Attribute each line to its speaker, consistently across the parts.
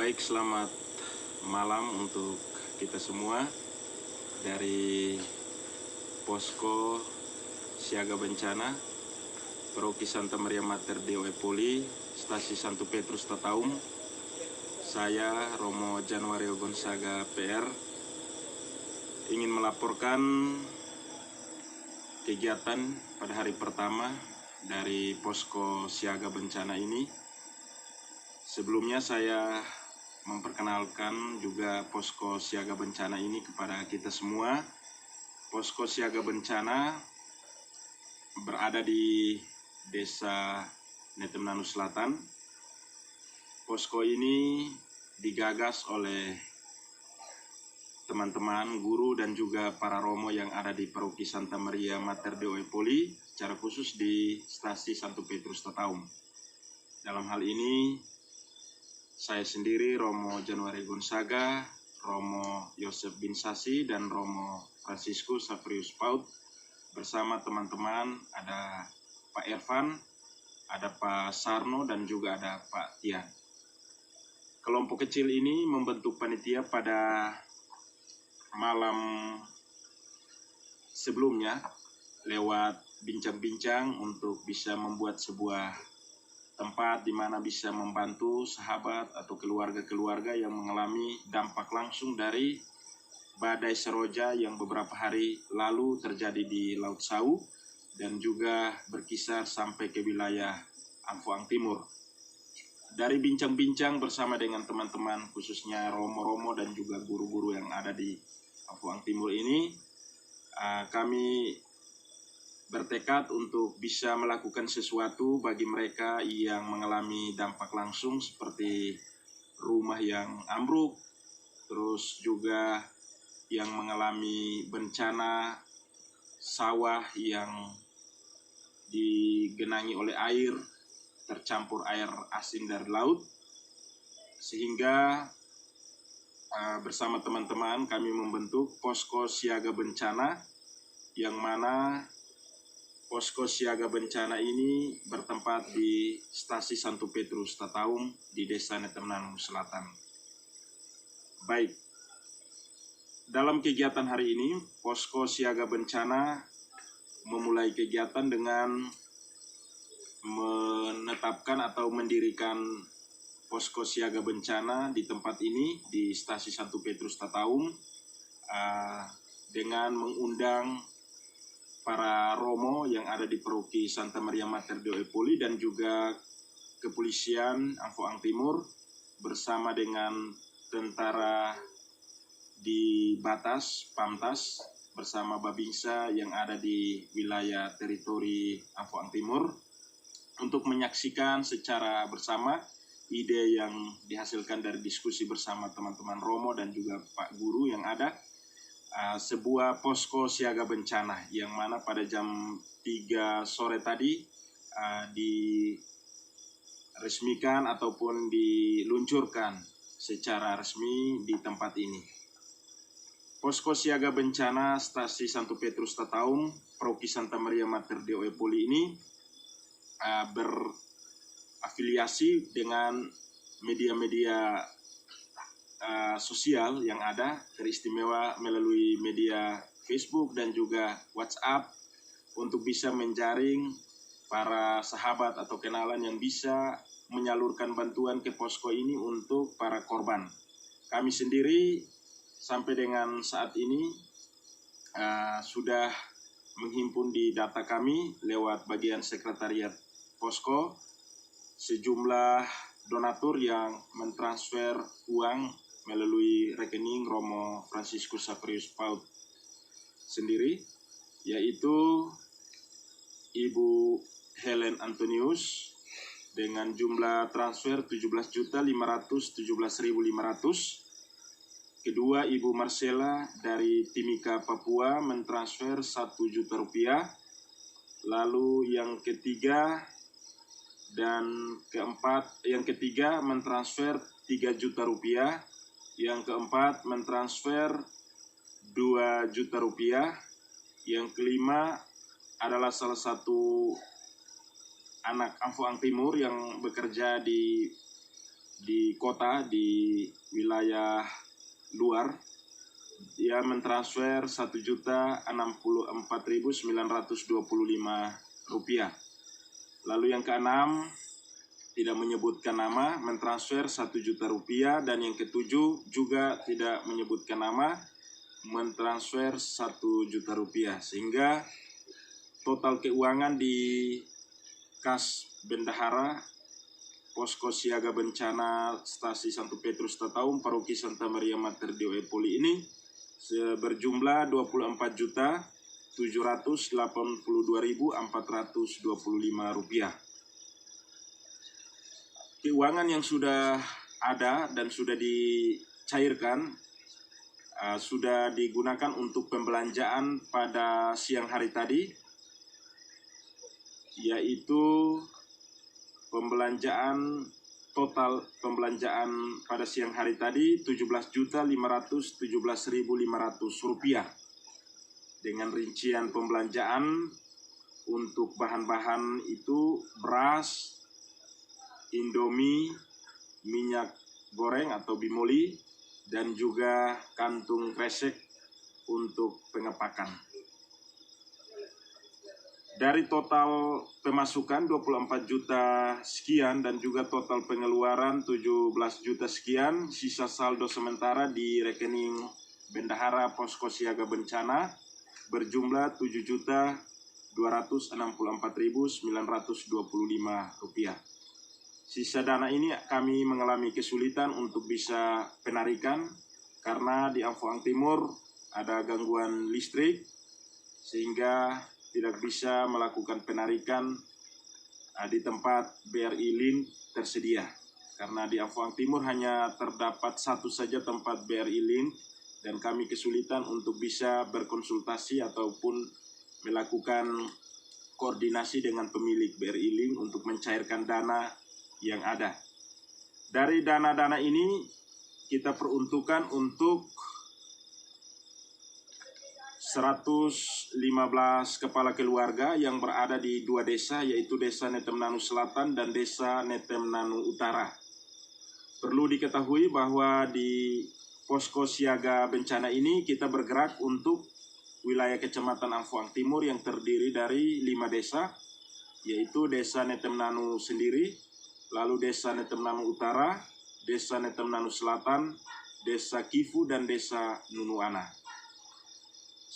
Speaker 1: Baik, selamat malam untuk kita semua dari Posko Siaga Bencana Paroki Santa Maria Mater Deo Epoli, Stasi Santo Petrus Tataum. Saya Romo Januario Gonzaga PR ingin melaporkan kegiatan pada hari pertama dari Posko Siaga Bencana ini. Sebelumnya saya memperkenalkan juga Posko Siaga Bencana ini kepada kita semua. Posko Siaga Bencana berada di Desa Netemnanu Selatan. Posko ini digagas oleh teman-teman guru dan juga para romo yang ada di Paroki Santa Maria Mater Deo Epoli, secara khusus di Stasi Santo Petrus Tataum. Dalam hal ini saya sendiri, Romo Januario Gonzaga, Romo Yosef Bin Sasi, dan Romo Franciscus Saverius Paut bersama teman-teman, ada Pak Irfan, ada Pak Sarno, dan juga ada Pak Tian. Kelompok kecil ini membentuk panitia pada malam sebelumnya lewat bincang-bincang untuk bisa membuat sebuah tempat di mana bisa membantu sahabat atau keluarga-keluarga yang mengalami dampak langsung dari badai Seroja yang beberapa hari lalu terjadi di Laut Sau dan juga berkisar sampai ke wilayah Amfuang Timur. Dari bincang-bincang bersama dengan teman-teman, khususnya romo-romo dan juga guru-guru yang ada di Amfuang Timur ini, kami bertekad untuk bisa melakukan sesuatu bagi mereka yang mengalami dampak langsung seperti rumah yang ambruk, terus juga yang mengalami bencana sawah yang digenangi oleh air, tercampur air asin dari laut, sehingga bersama teman-teman kami membentuk Posko Siaga Bencana, yang mana Posko Siaga Bencana ini bertempat di Stasi Santo Petrus Tataum di Desa Netemnanu Selatan. Baik, dalam kegiatan hari ini, Posko Siaga Bencana memulai kegiatan dengan menetapkan atau mendirikan Posko Siaga Bencana di tempat ini, di Stasi Santo Petrus Tataum, dengan mengundang para romo yang ada di Paroki Santa Maria Mater Deo Epoli dan juga kepolisian Amfuang Timur bersama dengan tentara di batas Pamtas bersama Babinsa yang ada di wilayah teritori Amfuang Timur untuk menyaksikan secara bersama ide yang dihasilkan dari diskusi bersama teman-teman romo dan juga Pak Guru yang ada, sebuah posko siaga bencana yang mana pada jam 3 sore tadi diresmikan ataupun diluncurkan secara resmi di tempat ini. Posko siaga bencana Stasi Santo Petrus Tataum, Paroki Santa Maria Mater Deo Epoli ini berafiliasi dengan media-media sosial yang ada, teristimewa melalui media Facebook dan juga WhatsApp untuk bisa menjaring para sahabat atau kenalan yang bisa menyalurkan bantuan ke posko ini untuk para korban. Kami sendiri sampai dengan saat ini sudah menghimpun di data kami lewat bagian sekretariat posko sejumlah donatur yang mentransfer uang melalui rekening Romo Franciscus Saverius Paut sendiri, yaitu Ibu Helen Antonius dengan jumlah transfer 17.517.500. Kedua, Ibu Marcella dari Timika, Papua mentransfer 1 juta rupiah. Lalu yang ketiga mentransfer 3 juta rupiah. Yang keempat mentransfer 2 juta rupiah. Yang kelima adalah salah satu anak Amfuang Timur yang bekerja di di kota, di wilayah luar, dia mentransfer Rp1.064.925. Lalu yang keenam, tidak menyebutkan nama, mentransfer Rp1.000.000, dan yang ketujuh juga tidak menyebutkan nama, mentransfer Rp1.000.000, sehingga total keuangan di kas bendahara Posko Siaga Bencana Stasi Santo Petrus Tataum Paroki Santa Maria Mater Dei Epoli ini berjumlah Rp24.782.425. Keuangan yang sudah ada dan sudah dicairkan sudah digunakan untuk pembelanjaan pada siang hari tadi, yaitu total pembelanjaan pada siang hari tadi Rp17.517.500, dengan rincian pembelanjaan untuk bahan-bahan itu beras, Indomie, minyak goreng atau bimoli, dan juga kantung kresek untuk pengepakan. Dari total pemasukan 24 juta sekian dan juga total pengeluaran 17 juta sekian, sisa saldo sementara di rekening bendahara Posko Siaga Bencana berjumlah Rp7.264.925. Sisa dana ini kami mengalami kesulitan untuk bisa penarikan karena di Amfoang Timur ada gangguan listrik, sehingga tidak bisa melakukan penarikan di tempat BRI Link tersedia. Karena di Amfoang Timur hanya terdapat satu saja tempat BRI Link, dan kami kesulitan untuk bisa berkonsultasi ataupun melakukan koordinasi dengan pemilik BRI Link untuk mencairkan dana yang ada. Dari dana-dana ini kita peruntukkan untuk 115 kepala keluarga yang berada di dua desa, yaitu Desa Netemnanu Selatan dan Desa Netemnanu Utara. Perlu diketahui bahwa di Posko Siaga Bencana ini kita bergerak untuk wilayah Kecamatan Amfoang Timur yang terdiri dari 5 desa, yaitu Desa Netemnanu sendiri, lalu Desa Netemnanu Utara, Desa Netemnanu Selatan, Desa Kifu, dan Desa Nunuana.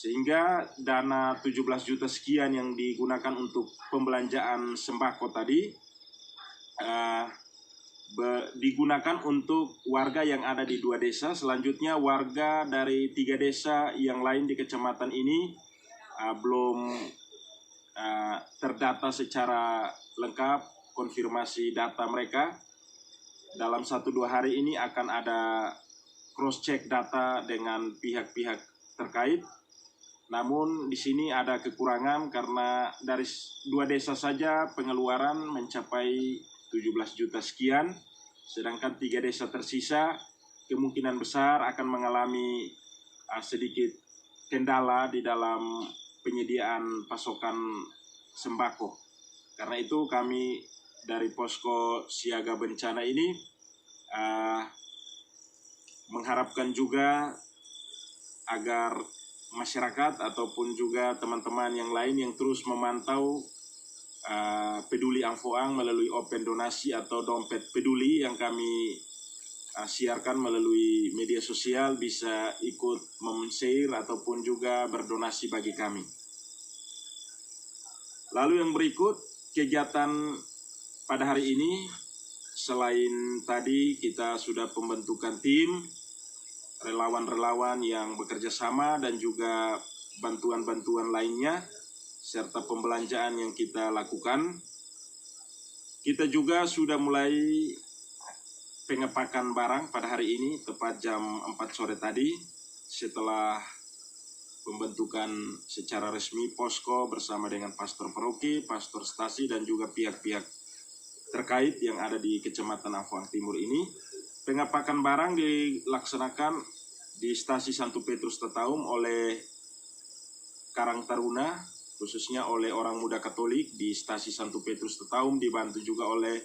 Speaker 1: Sehingga dana 17 juta sekian yang digunakan untuk pembelanjaan sembako tadi digunakan untuk warga yang ada di dua desa. Selanjutnya warga dari 3 desa yang lain di kecamatan ini belum terdata secara lengkap konfirmasi data mereka. Dalam 1-2 hari ini akan ada cross check data dengan pihak-pihak terkait. Namun di sini ada kekurangan karena dari 2 desa saja pengeluaran mencapai 17 juta sekian, sedangkan 3 desa tersisa kemungkinan besar akan mengalami sedikit kendala di dalam penyediaan pasokan sembako. Karena itu kami dari Posko Siaga Bencana ini mengharapkan juga agar masyarakat ataupun juga teman-teman yang lain yang terus memantau Peduli Amfoang melalui Open Donasi atau Dompet Peduli yang kami siarkan melalui media sosial bisa ikut men-share ataupun juga berdonasi bagi kami. Lalu yang berikut, kegiatan pada hari ini, selain tadi kita sudah pembentukan tim relawan-relawan yang bekerja sama dan juga bantuan-bantuan lainnya serta pembelanjaan yang kita lakukan, kita juga sudah mulai pengepakan barang pada hari ini tepat jam 4 sore tadi, setelah pembentukan secara resmi posko bersama dengan pastor paroki, pastor stasi, dan juga pihak-pihak terkait yang ada di Kecamatan Amfoang Timur ini. Pengepakan barang dilaksanakan di Stasi Santo Petrus Tataum oleh Karang Taruna, khususnya oleh orang muda Katolik di Stasi Santo Petrus Tataum, dibantu juga oleh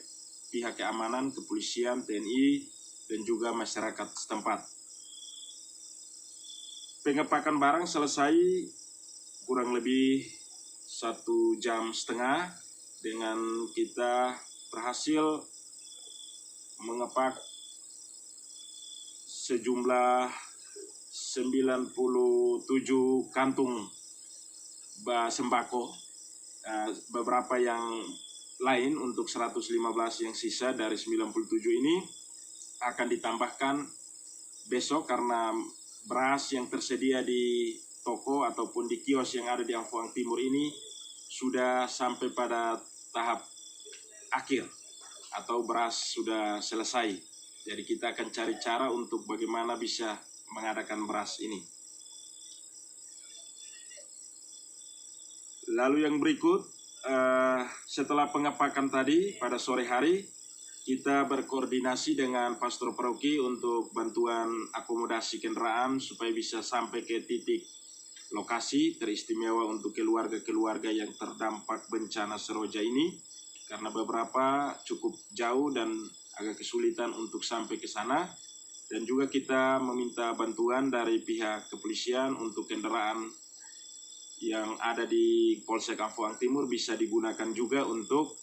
Speaker 1: pihak keamanan, kepolisian, TNI, dan juga masyarakat setempat. Pengepakan barang selesai kurang lebih 1,5 jam dengan kita berhasil mengepak sejumlah 97 kantung sembako, beberapa yang lain untuk 115 yang sisa dari 97 ini akan ditambahkan besok karena beras yang tersedia di toko ataupun di kios yang ada di Amfuang Timur ini sudah sampai pada tahap akhir atau beras sudah selesai. Jadi kita akan cari cara untuk bagaimana bisa mengadakan beras ini. Lalu yang berikut, setelah pengepakan tadi pada sore hari, kita berkoordinasi dengan pastor paroki untuk bantuan akomodasi kendaraan supaya bisa sampai ke titik lokasi teristimewa untuk keluarga-keluarga yang terdampak bencana Seroja ini, karena beberapa cukup jauh dan agak kesulitan untuk sampai ke sana. Dan juga kita meminta bantuan dari pihak kepolisian untuk kendaraan yang ada di Polsek Amfuang Timur bisa digunakan juga untuk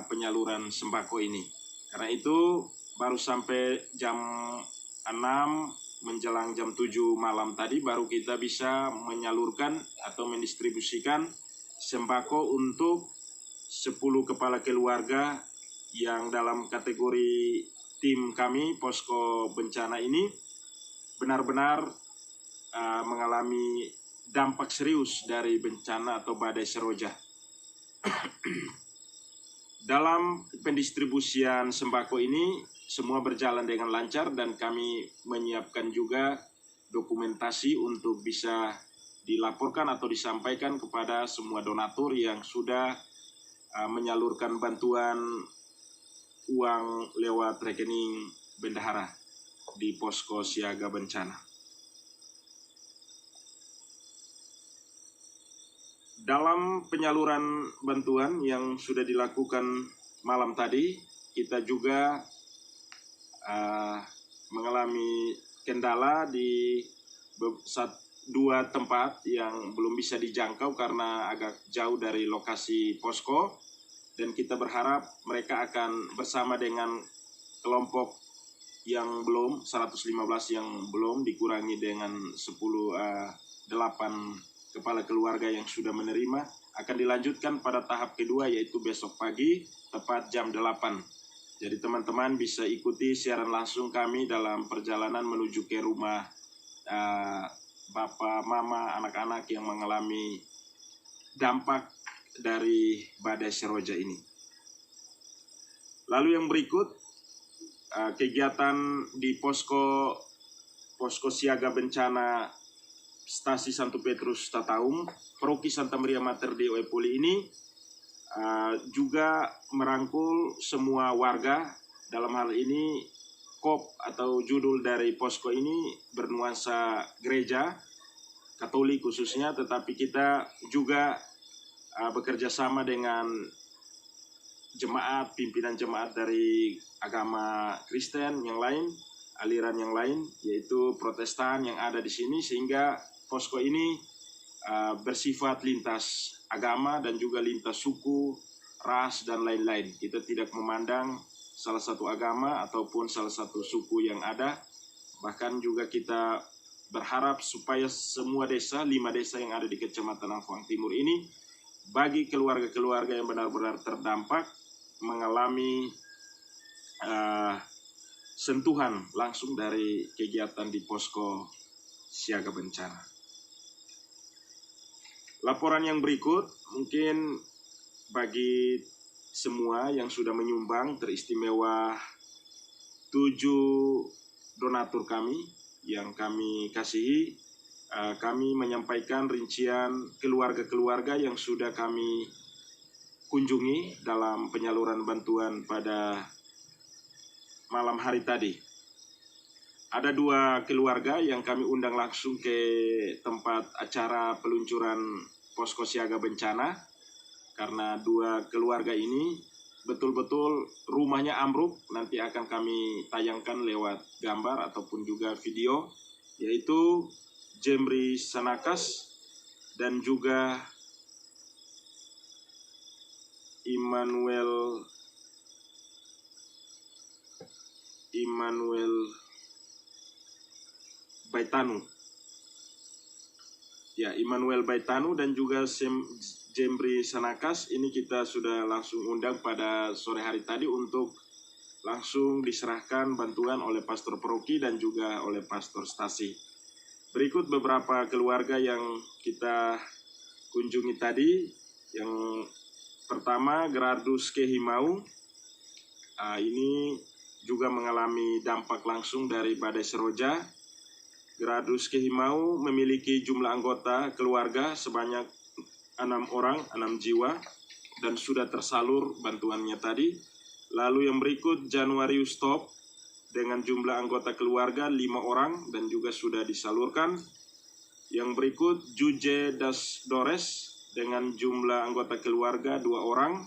Speaker 1: penyaluran sembako ini. Karena itu baru sampai jam 6 menjelang jam 7 malam tadi baru kita bisa menyalurkan atau mendistribusikan sembako untuk 10 kepala keluarga yang dalam kategori tim kami posko bencana ini benar-benar mengalami dampak serius dari bencana atau badai Seroja. Dalam pendistribusian sembako ini semua berjalan dengan lancar dan kami menyiapkan juga dokumentasi untuk bisa dilaporkan atau disampaikan kepada semua donatur yang sudah menyalurkan bantuan uang lewat rekening bendahara di posko siaga bencana. Dalam penyaluran bantuan yang sudah dilakukan malam tadi, kita juga mengalami kendala di 2 tempat yang belum bisa dijangkau karena agak jauh dari lokasi posko. Dan kita berharap mereka akan bersama dengan kelompok yang belum, 115 yang belum, dikurangi dengan 8 kepala keluarga yang sudah menerima, akan dilanjutkan pada tahap kedua yaitu besok pagi tepat jam 8. Jadi teman-teman bisa ikuti siaran langsung kami dalam perjalanan menuju ke rumah bapak, mama, anak-anak yang mengalami dampak dari badai Seroja ini. Lalu yang berikut, kegiatan di posko siaga bencana Stasi Santo Petrus Tataum, Paroki Santa Maria Mater Dei Oepoli ini juga merangkul semua warga. Dalam hal ini KOP atau judul dari posko ini bernuansa gereja Katolik khususnya, tetapi kita juga bekerja sama dengan jemaat, pimpinan jemaat dari agama Kristen yang lain, aliran yang lain, yaitu Protestan yang ada di sini, sehingga posko ini bersifat lintas agama dan juga lintas suku, ras, dan lain-lain. Kita tidak memandang salah satu agama ataupun salah satu suku yang ada. Bahkan juga kita berharap supaya semua desa, 5 desa yang ada di Kecamatan Amfuang Timur ini, bagi keluarga-keluarga yang benar-benar terdampak mengalami sentuhan langsung dari kegiatan di posko siaga bencana. Laporan yang berikut mungkin bagi semua yang sudah menyumbang, teristimewa 7 donatur kami yang kami kasihi, kami menyampaikan rincian keluarga-keluarga yang sudah kami kunjungi dalam penyaluran bantuan pada malam hari tadi. Ada 2 keluarga yang kami undang langsung ke tempat acara peluncuran posko siaga bencana, karena 2 keluarga ini betul-betul rumahnya ambruk. Nanti akan kami tayangkan lewat gambar ataupun juga video, yaitu Jemri Sanakas dan juga Immanuel Baitanu. Ya, Immanuel Baitanu dan juga Jemri Sanakas ini kita sudah langsung undang pada sore hari tadi untuk langsung diserahkan bantuan oleh Pastor Proki dan juga oleh Pastor Stasi. Berikut beberapa keluarga yang kita kunjungi tadi. Yang pertama, Gerardus Kehimau. Ini juga mengalami dampak langsung dari badai Seroja. Gerardus Kehimau memiliki jumlah anggota keluarga sebanyak 6 orang, 6 jiwa, dan sudah tersalur bantuannya tadi. Lalu yang berikut Januarius Top dengan jumlah anggota keluarga 5 orang dan juga sudah disalurkan. Yang berikut Juje Das Dores dengan jumlah anggota keluarga 2 orang.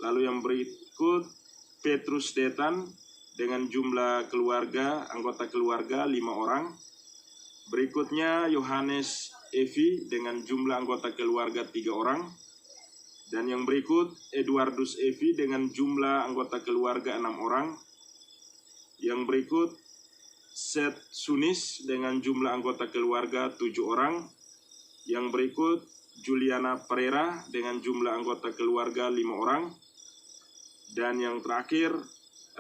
Speaker 1: Lalu yang berikut Petrus Detan dengan jumlah anggota keluarga 5 orang. Berikutnya Yohanes Evi dengan jumlah anggota keluarga 3 orang. Dan yang berikut Eduardus Evi dengan jumlah anggota keluarga 6 orang. Yang berikut Seth Sunis dengan jumlah anggota keluarga 7 orang. Yang berikut Juliana Pereira dengan jumlah anggota keluarga 5 orang. Dan yang terakhir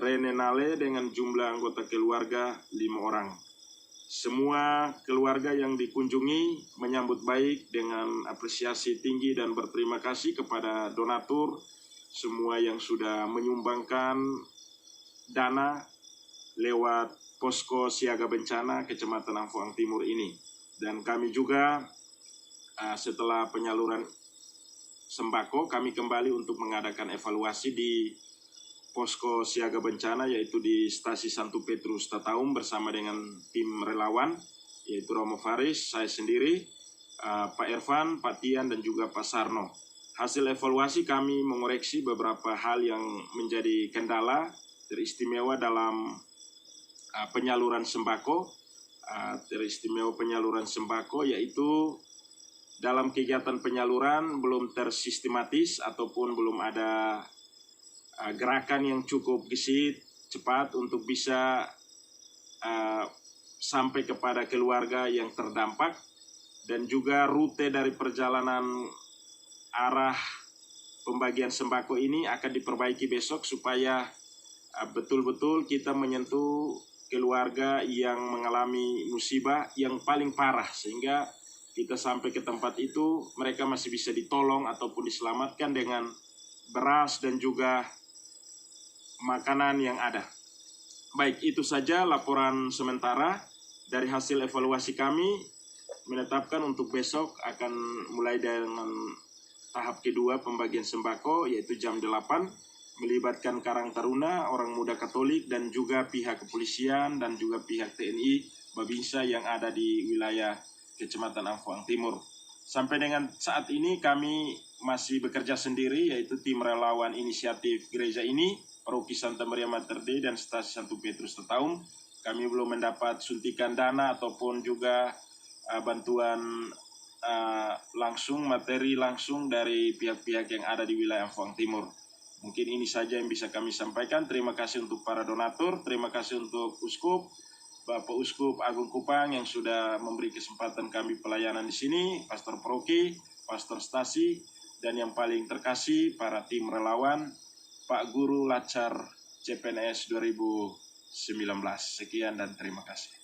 Speaker 1: Rene Nale dengan jumlah anggota keluarga 5 orang. Semua keluarga yang dikunjungi menyambut baik dengan apresiasi tinggi dan berterima kasih kepada donatur semua yang sudah menyumbangkan dana lewat posko siaga bencana Kecamatan Amfuang Timur ini. Dan kami juga setelah penyaluran sembako, kami kembali untuk mengadakan evaluasi di posko siaga bencana, yaitu di Stasi Santo Petrus Tataum bersama dengan tim relawan, yaitu Romo Faris, saya sendiri, Pak Irfan, Pak Tian, dan juga Pak Sarno. Hasil evaluasi kami mengoreksi beberapa hal yang menjadi kendala teristimewa dalam penyaluran sembako. Teristimewa penyaluran sembako yaitu dalam kegiatan penyaluran belum tersistematis ataupun belum ada gerakan yang cukup gesit, cepat untuk bisa sampai kepada keluarga yang terdampak. Dan juga rute dari perjalanan arah pembagian sembako ini akan diperbaiki besok supaya betul-betul kita menyentuh keluarga yang mengalami musibah yang paling parah, sehingga kita sampai ke tempat itu mereka masih bisa ditolong ataupun diselamatkan dengan beras dan juga makanan yang ada. Baik, itu saja laporan sementara dari hasil evaluasi kami. Menetapkan untuk besok akan mulai dengan tahap kedua pembagian sembako, yaitu jam 8, melibatkan Karang Taruna, Orang Muda Katolik, dan juga pihak kepolisian dan juga pihak TNI Babinsa yang ada di wilayah Kecamatan Amfuang Timur. Sampai dengan saat ini kami masih bekerja sendiri, yaitu tim relawan inisiatif gereja ini, Paroki Santa Maria Mater Dei dan Stasi Santo Petrus Tataum. Kami belum mendapat suntikan dana ataupun juga bantuan langsung, materi langsung dari pihak-pihak yang ada di wilayah Amfuang Timur. Mungkin ini saja yang bisa kami sampaikan. Terima kasih untuk para donatur, terima kasih untuk Uskup, Bapak Uskup Agung Kupang yang sudah memberi kesempatan kami pelayanan di sini, Pastor Proki, Pastor Stasi, dan yang paling terkasih para tim relawan, Pak Guru Lacar CPNS 2019. Sekian dan terima kasih.